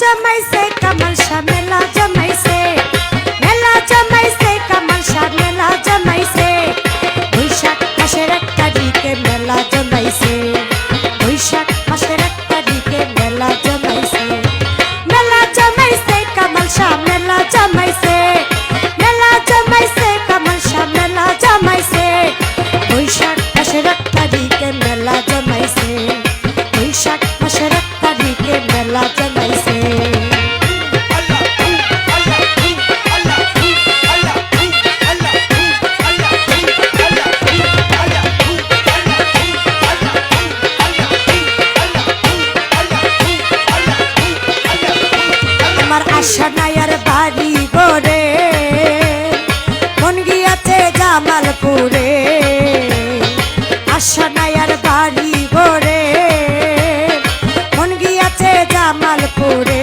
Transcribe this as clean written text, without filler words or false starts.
জমাইছে কামাল শাহ মেলা জমাইছে, মেলা জমাইছে কামাল শাহ মেলা জমাইছে, বৈশাখ মাসের 1 তারিখে মেলা জমাইছে, বৈশাখ মাসের 1 তারিখে মেলা জমাইছে, মেলা জমাইছে কামাল শাহ মেলা জমাইছে, মেলা জমাইছে কামাল শাহ মেলা জমাইছে, বৈশাখ মাসের 1 তারিখে মেলা জমাইছে, বৈশাখ মাসের 1 তারিখে মেলা জমাইছে। আমার আশা নায়ার বাড়ি গড়ে মন গিয়াছে জামালপুরে, আশা নায়ার বাড়ি গড়ে মন গিয়াছে জামালপুরে।